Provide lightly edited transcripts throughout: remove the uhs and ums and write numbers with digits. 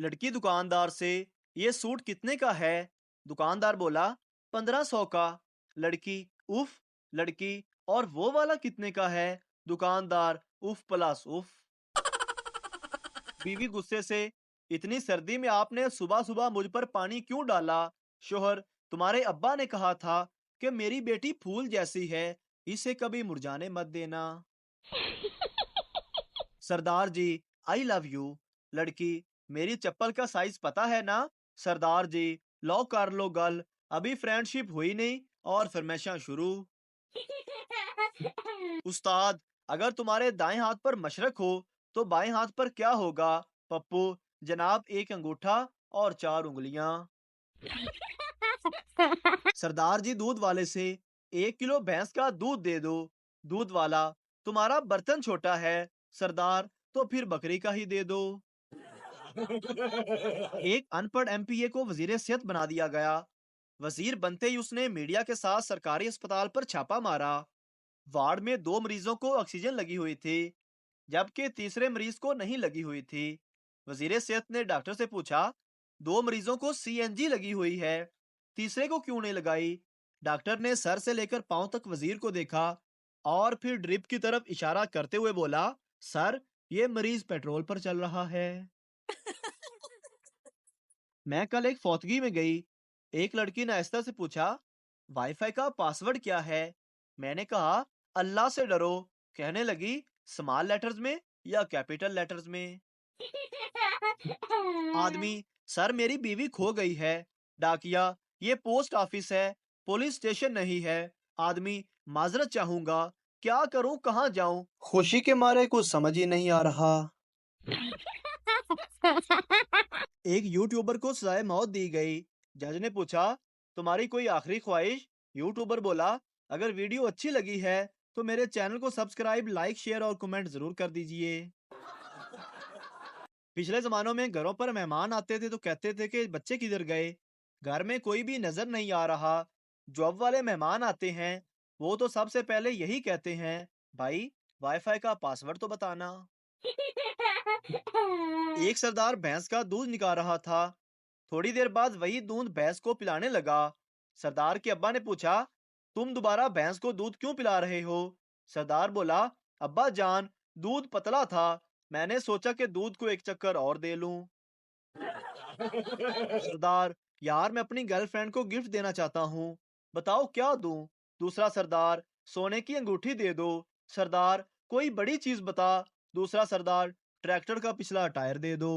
लड़की दुकानदार से, ये सूट कितने का है? दुकानदार बोला, 1500 का। लड़की, उफ। लड़की, और वो वाला कितने का है? दुकानदार, उफ प्लस उफ। बीवी गुस्से से, इतनी सर्दी में आपने सुबह सुबह मुझ पर पानी क्यों डाला? शोहर, तुम्हारे अब्बा ने कहा था कि मेरी बेटी फूल जैसी है, इसे कभी मुरझाने मत देना। सरदार जी, आई लव यू। लड़की, मेरी चप्पल का साइज पता है ना? सरदार जी, लो कर लो गल, अभी फ्रेंडशिप हुई नहीं और फरमाइशां शुरू। उस्ताद, अगर तुम्हारे दाएं हाथ पर मशरक हो तो बाएं हाथ पर क्या होगा? पप्पू, जनाब एक अंगूठा और 4 उंगलियां। सरदार जी दूध वाले से, 1 किलो भैंस का दूध दे दो। दूध वाला, तुम्हारा बर्तन छोटा है। सरदार, तो फिर बकरी का ही दे दो। एक अनपढ़ एमपीए को वजीर सेहत बना दिया गया। वजीर बनते ही उसने मीडिया के साथ सरकारी अस्पताल पर छापा मारा। वार्ड में 2 मरीजों को ऑक्सीजन लगी हुई थी, जबकि तीसरे मरीज को नहीं लगी हुई थी। वजीर सेहत ने डॉक्टर से पूछा, 2 मरीजों को सीएनजी लगी हुई है, तीसरे को क्यों नहीं लगाई? डॉक्टर ने सर से लेकर पांव तक वजीर को देखा और फिर ड्रिप की तरफ इशारा करते हुए बोला, सर, ये मरीज पेट्रोल पर चल रहा है। मैं कल एक फौतगी में गई। एक लड़की ने आहिस्ता से पूछा, वाईफाई का पासवर्ड क्या है? मैंने कहा, अल्लाह से डरो। कहने लगी, स्मॉल लेटर्स में या कैपिटल लेटर्स में? आदमी, सर मेरी बीवी खो गई है। डाकिया, ये पोस्ट ऑफिस है, पुलिस स्टेशन नहीं है। आदमी, माजरत चाहूंगा, क्या करूं, कहां जाऊं? खुशी के मारे कुछ समझ ही नहीं आ रहा। एक यूट्यूबर को सजाए मौत दी गई। जज ने पूछा, तुम्हारी कोई आखिरी ख्वाहिश? यूट्यूबर बोला, अगर वीडियो अच्छी लगी है तो मेरे चैनल को सब्सक्राइब, लाइक, शेयर और कमेंट जरूर कर दीजिए। पिछले जमानों में घरों पर मेहमान आते थे तो कहते थे कि बच्चे किधर गए? घर में कोई भी नजर नहीं आ रहा। जॉब वाले मेहमान आते हैं, वो तो सबसे पहले यही कहते हैं, भाई वाईफाई का पासवर्ड तो बताना। एक सरदार भैंस का दूध निकाल रहा था। थोड़ी देर बाद वही दूध भैंस को पिलाने लगा। सरदार के अब्बा ने पूछा, तुम दोबारा भैंस को दूध क्यों पिला रहे हो? सरदार बोला, अब्बा जान, दूध पतला था, मैंने सोचा कि दूध को एक चक्कर और दे लूं। सरदार, यार मैं अपनी गर्लफ्रेंड को गिफ्ट देना चाहता हूँ, बताओ क्या दूं? दूसरा सरदार, सोने की अंगूठी दे दो। सरदार, कोई बड़ी चीज बता। दूसरा सरदार, ट्रैक्टर का पिछला टायर दे दो।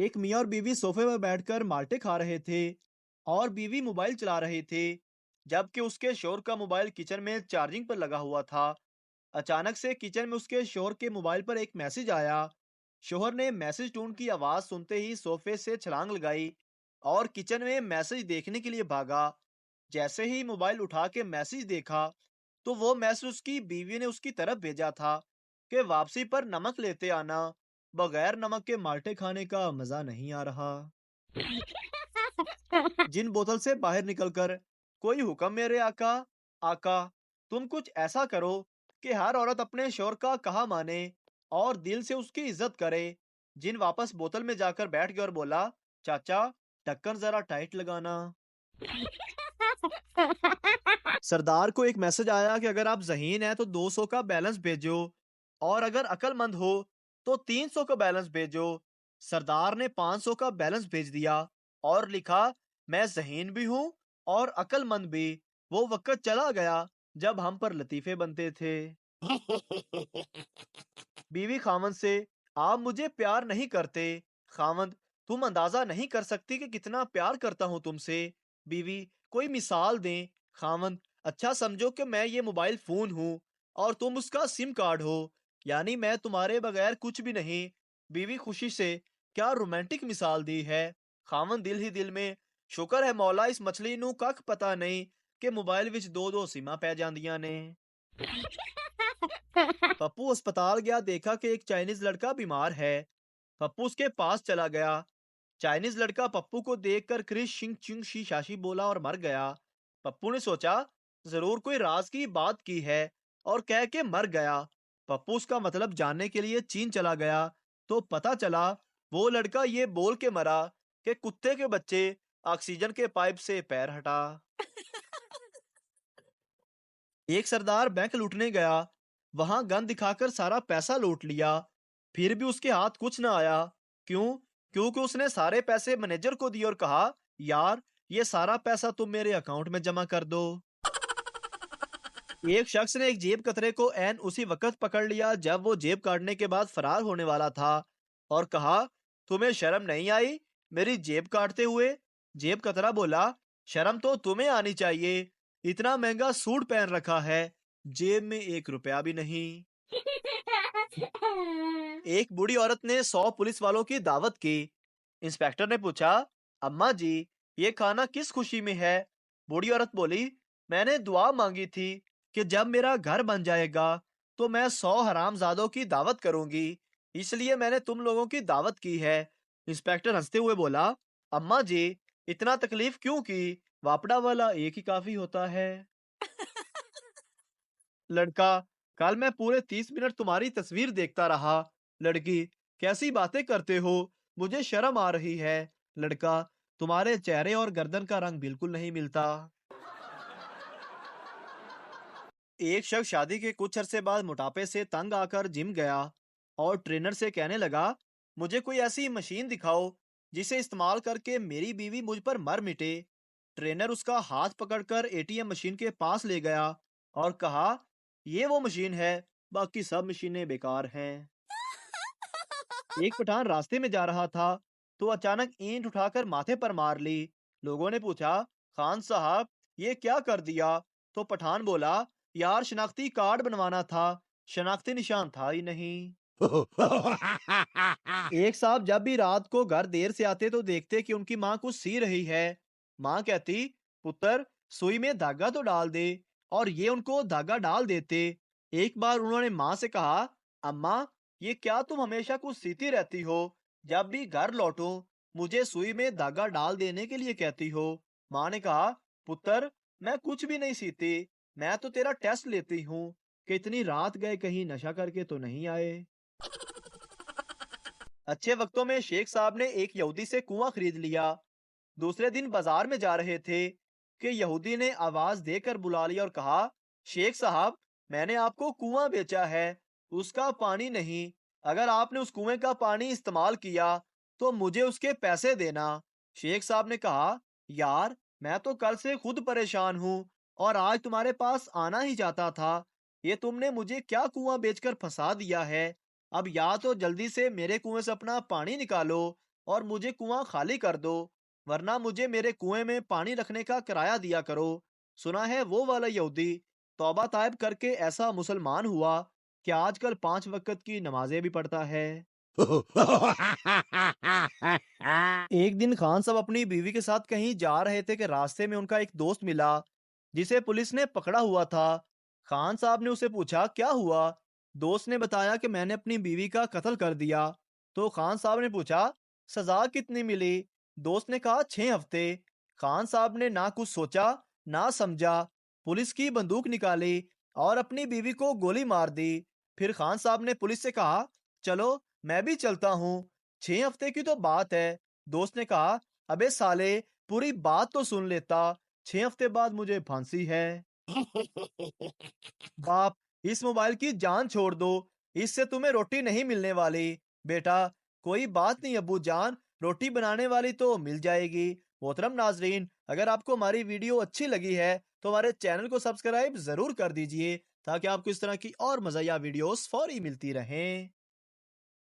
एक मियाँ और बीवी सोफे पर बैठकर माल्टे खा रहे थे और बीवी मोबाइल चला रहे थे, जबकि उसके शोहर का मोबाइल किचन में चार्जिंग पर लगा हुआ था। अचानक से किचन में उसके शोहर के मोबाइल पर एक मैसेज आया। शोहर ने मैसेज टोन की आवाज सुनते ही सोफे से छलांग लगाई और किचन में मैसेज देखने के लिए भागा। जैसे ही मोबाइल उठा के मैसेज देखा तो वो मैसेज उसकी बीवी ने उसकी तरफ भेजा था कि वापसी पर नमक लेते आना, बगैर नमक के माल्टे खाने का मजा नहीं आ रहा। जिन बोतल से बाहर निकलकर, कोई हुक्म मेरे आका। आका, तुम कुछ ऐसा करो कि हर औरत अपने शोहर का कहा माने और दिल से उसकी इज्जत करे। जिन वापस बोतल में जाकर बैठ गया और बोला, चाचा, ढक्कन जरा टाइट लगाना। सरदार को एक मैसेज आया कि अगर आप ज़हीन हैं तो 200 का बैलेंस भेजो और अगर अक्लमंद हो तो 300 का बैलेंस भेजो। सरदार ने 500 का बैलेंस भेज दिया और लिखा, मैं ज़हीन भी हूँ और अक्लमंद भी। वो वक्त चला गया जब हम पर लतीफे बनते थे। बीवी खामन से, आप मुझे प्यार नहीं करते। खामंद, तुम अंदाजा नहीं कर सकती कि कितना प्यार करता हूँ तुमसे। बीवी, कोई मिसाल दें। खामंद, अच्छा समझो कि मैं ये मोबाइल फोन हूँ और तुम उसका सिम कार्ड हो, यानी मैं तुम्हारे बगैर कुछ भी नहीं। बीवी खुशी से, क्या रोमांटिक मिसाल दी है। खामंद दिल ही दिल में, शुक्र है मौला, इस मछली नू कख पता नहीं कि मोबाइल विच दो दो सिमा पै जांदियां ने। पप्पू अस्पताल गया, देखा कि एक चाइनीज लड़का बीमार है। पप्पू उसके पास चला गया। चाइनीज लड़का पप्पू को देखकर क्रिश शिंग चिंग शी शाशी बोला और मर गया। पप्पू ने सोचा, जरूर कोई राज की बात की है और कह के मर गया। पप्पू उसका मतलब जानने के लिए चीन चला गया तो पता चला वो लड़का ये बोल के मरा कि कुत्ते के बच्चे, ऑक्सीजन के पाइप से पैर हटा। एक सरदार बैंक लूटने गया, वहां गन दिखाकर सारा पैसा लूट लिया, फिर भी उसके हाथ कुछ ना आया। क्यों? क्योंकि उसने सारे पैसे मैनेजर को दिए और कहा, यार ये सारा पैसा तुम मेरे अकाउंट में जमा कर दो। एक शख्स ने एक जेब कतरे को ऐन उसी वक्त पकड़ लिया जब वो जेब काटने के बाद फरार होने वाला था, और कहा, तुम्हें शर्म नहीं आई मेरी जेब काटते हुए? जेब कतरा बोला, शर्म तो तुम्हें आनी चाहिए, इतना महंगा सूट पहन रखा है, जेब में 1 रुपया भी नहीं। एक बूढ़ी औरत ने 100 पुलिस वालों की दावत की। इंस्पेक्टर ने पूछा, अम्मा जी, ये खाना किस खुशी में है? बूढ़ी औरत बोली, मैंने दुआ मांगी थी कि जब मेरा घर बन जाएगा तो मैं 100 हरामजादों की दावत करूंगी, इसलिए मैंने तुम लोगों की दावत की है। इंस्पेक्टर हंसते हुए बोला, अम्मा जी, इतना तकलीफ क्यों की? वापड़ा वाला एक ही काफी होता है। लड़का, कल मैं पूरे 30 मिनट तुम्हारी तस्वीर देखता रहा। लड़की, कैसी बातें करते हो, मुझे शर्म आ रही है। लड़का, तुम्हारे चेहरे और गर्दन का रंग बिल्कुल नहीं मिलता। एक शख्स शादी के कुछ अरसे बाद मोटापे से तंग आकर जिम गया और ट्रेनर से कहने लगा, मुझे कोई ऐसी मशीन दिखाओ जिसे इस्तेमाल करके मेरी बीवी मुझ पर मर मिटे। ट्रेनर उसका हाथ पकड़कर एटीएम मशीन के पास ले गया और कहा, ये वो मशीन है, बाकी सब मशीनें बेकार हैं। एक पठान रास्ते में जा रहा था तो अचानक ईंट उठाकर माथे पर मार ली। लोगों ने पूछा, खान साहब ये क्या कर दिया? तो पठान बोला, यार शनाख्ती कार्ड बनवाना था, शनाख्ती निशान था ही नहीं। एक साहब जब भी रात को घर देर से आते तो देखते कि उनकी माँ कुछ सी रही है। माँ कहती, पुत्र सुई में धागा तो डाल दे, और ये उनको धागा डाल देते। एक बार उन्होंने माँ से कहा, अम्मा ये क्या तुम हमेशा कुछ सीती रहती हो? जब भी घर लौटो मुझे सुई में धागा डाल देने के लिए कहती हो। माँ ने कहा, पुत्र मैं कुछ भी नहीं सीती, मैं तो तेरा टेस्ट लेती हूँ कि इतनी रात गए कहीं नशा करके तो नहीं आए। अच्छे वक्तों में शेख साहब ने एक यहूदी से कुआं खरीद लिया। दूसरे दिन बाजार में जा रहे थे कि यहूदी ने आवाज देकर बुला लिया और कहा, शेख साहब मैंने आपको कुआं बेचा है, उसका पानी नहीं। अगर आपने उस कुएं का पानी इस्तेमाल किया तो मुझे उसके पैसे देना। शेख साहब ने कहा, यार मैं तो कल से खुद परेशान हूँ और आज तुम्हारे पास आना ही चाहता था। ये तुमने मुझे क्या कुआं बेचकर फंसा दिया है। अब या तो जल्दी से मेरे कुएं से अपना पानी निकालो और मुझे कुआं खाली कर दो, वरना मुझे मेरे कुएं में पानी रखने का किराया दिया करो। सुना है वो वाला यहूदी तौबा तायब करके ऐसा मुसलमान हुआ कि आजकल 5 वक्त की नमाजें भी पढ़ता है। एक दिन खान साहब अपनी बीवी के साथ कहीं जा रहे थे कि रास्ते में उनका एक दोस्त मिला जिसे पुलिस ने पकड़ा हुआ था। खान साहब ने उसे पूछा, क्या हुआ? दोस्त ने बताया कि मैंने अपनी बीवी का कत्ल कर दिया। तो खान साहब ने पूछा, सजा कितनी मिली? दोस्त ने कहा, 6 हफ्ते। खान साहब ने ना कुछ सोचा ना समझा, पुलिस की बंदूक निकाली और अपनी बीवी को गोली मार दी। फिर खान साहब ने पुलिस से कहा, चलो मैं भी चलता हूँ, 6 हफ्ते की तो बात है। दोस्त ने कहा, अबे साले पूरी बात तो सुन लेता, 6 हफ्ते बाद मुझे फांसी है। बाप, इस मोबाइल की जान छोड़ दो, इससे तुम्हें रोटी नहीं मिलने वाली। बेटा, कोई बात नहीं अब्बू जान, रोटी बनाने वाली तो मिल जाएगी। मोहतरम नाजरीन, अगर आपको हमारी वीडियो अच्छी लगी है तो हमारे चैनल को सब्सक्राइब जरूर कर दीजिए ताकि आपको इस तरह की और मज़ाया वीडियोस फौरी मिलती रहें।